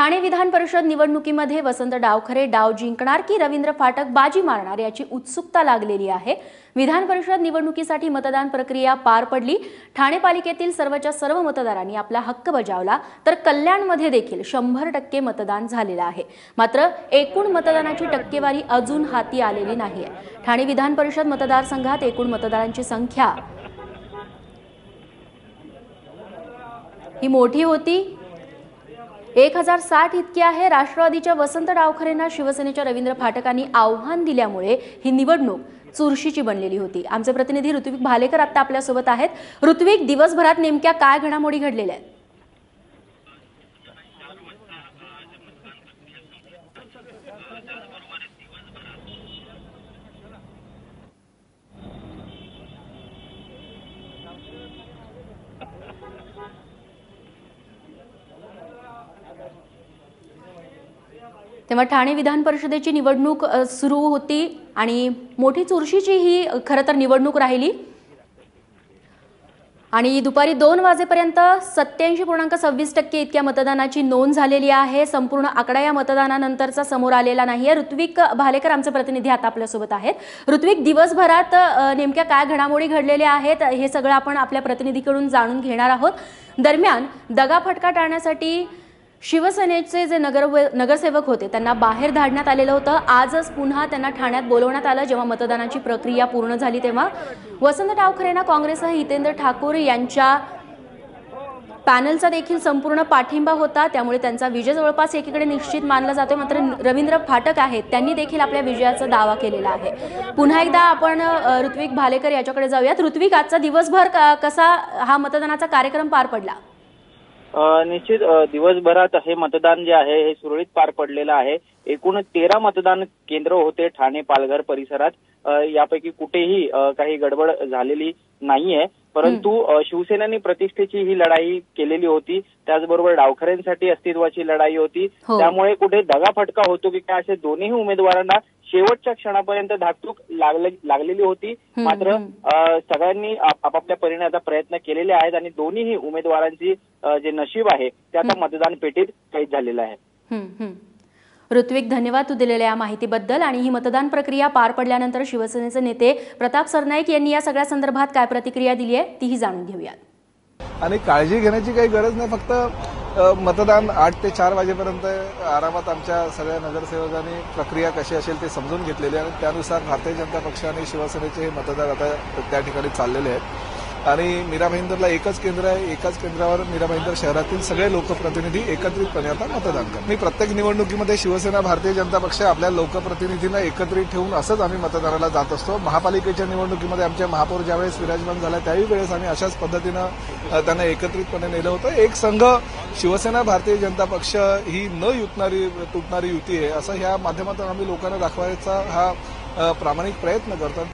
ठाणे विधान परिषद निवडणुकीमध्ये वसंत डावखरे डाव जिंकणार की रवींद्र फाटक बाजी मारणार याची उत्सुकता लागलेली आहे। विधान परिषद निवडणुकीसाठी मतदान प्रक्रिया पार पडली। ठाणे पालिकेतील सर्वच्या सर्व मतदारांनी आपला हक्क बजावला, तर कल्याणमध्ये देखील 100% मतदान झालेलं आहे। मात्र एकूण मतदानाची टक्केवारी अजून हाती आलेली नाहीये। ठाणे विधान परिषद मतदारसंघात एकूण मतदारांची संख्या ही मोठी होती, 1060 इतकी आहे। राष्ट्रवादीच्या वसंत डावखरेंना शिवसेनेच्या रवींद्र फाटकांनी आव्हान दिल्यामुळे ही निवडणूक चुरशीची बनलेली होती। आमचे प्रतिनिधी ऋत्विक भालेकर आता आपल्या सोबत आहेत। ऋत्विक, दिवसभरात नेमक्या काय घडामोडी घडलेल्या आहेत? तेव्हा ठाणे विधान परिषदेची निवडणूक सुरू होती आणि मोठी चुरशीची ही खरं तर निवडणूक राहिली आणि दुपारी 2 वाजेपर्यंत 87.26% इतक्या मतदानाची नोंद झालेली आहे। संपूर्ण आकडा या मतदानानंतरचा समोर आलेला नाहीये। ऋत्विक भालेकर आमचे प्रतिनिधी आता आपल्या सोबत आहेत। ऋत्विक, दिवसभरात नेमक्या काय घडामोडी घडलेल्या आहेत हे सगळं आपण आपल्या प्रतिनिधीकडून जाणून घेणार आहोत। दरम्यान दगाफटका टाळण्यासाठी शिवसेनेचे जे नगरसेवक होते त्यांना बाहेर धाडण्यात आलेलं होतं। आजच पुन्हा त्यांना ठाण्यात बोलवण्यात आलं। जेव्हा मतदानाची प्रक्रिया पूर्ण झाली तेव्हा वसंत डावखरेंना काँग्रेससह हितेंद्र ठाकूर यांच्या पॅनलचा देखील संपूर्ण पाठिंबा होता, त्यामुळे त्यांचा विजय जवळपास एकीकडे निश्चित मानला जातोय। मात्र रवींद्र फाटक आहेत, त्यांनी देखील आपल्या विजयाचा दावा केलेला आहे। पुन्हा एकदा आपण ऋत्विक भालेकर याच्याकडे जाऊयात। ऋत्विक, आजचा दिवसभर कसा हा मतदानाचा कार्यक्रम पार पडला? निश्चित दिवसभरात हे मतदान जे आहे हे सुरळीत पार पडलेलं आहे। एकूण 13 मतदान केंद्र होते ठाणे पालघर परिसरात। यापैकी कुठेही काही गडबड झालेली नाहीये, परंतु शिवसेनेने प्रतिष्ठेची ही लढाई केलेली होती, त्याचबरोबर डावखरेंसाठी अस्तित्वाची लढाई होती। त्यामुळे कुठे दगाफटका होतो की काय असे दोन्ही उमेदवारांना शेवटच्या क्षणापर्यंत धाकधूक लागलेली होती। मात्र सगळ्यांनी आपापल्या परीने आता प्रयत्न केलेले आहेत आणि दोन्ही उमेदवारांची जे नशीब आहे ते आता मतदान पेटीत कैद झालेलं आहे। ऋत्विक, धन्यवाद तू दिलेल्या या माहितीबद्दल। आणि ही मतदान प्रक्रिया पार पडल्यानंतर शिवसेनेचे नेते प्रताप सरनाईक यांनी या सगळ्या संदर्भात काय प्रतिक्रिया दिली आहे तीही जाणून घेऊयात। आणि काळजी घेण्याची काही गरज नाही, फक्त मतदान 8 ते 4 वाजेपर्यंत आरामात आमच्या सगळ्या नगरसेवकांनी प्रक्रिया कशी असेल ते समजून घेतलेली आहे आणि त्यानुसार भारतीय जनता पक्ष आणि शिवसेनेचे हे मतदार आता त्या ठिकाणी चाललेले आहेत। आणि मीरा भाईंदरला एकच केंद्र आहे, एकाच केंद्रावर मीरा भाईंदर शहरातील सगळे लोकप्रतिनिधी एकत्रितपणे आता मतदान करतात। मी प्रत्येक निवडणुकीमध्ये शिवसेना भारतीय जनता पक्ष आपल्या लोकप्रतिनिधींना एकत्रित ठेवून असंच आम्ही मतदानाला जात असतो। महापालिकेच्या निवडणुकीमध्ये आमच्या महापौर ज्यावेळेस विराजमान झाला त्याही वेळेस आम्ही अशाच पद्धतीनं त्यांना एकत्रितपणे नेलं होतं। एक संघ शिवसेना भारतीय जनता पक्ष ही न तुटणारी युती आहे असं ह्या माध्यमातून आम्ही लोकांना दाखवायचा हा प्रामाणिक प्रयत्न करतो।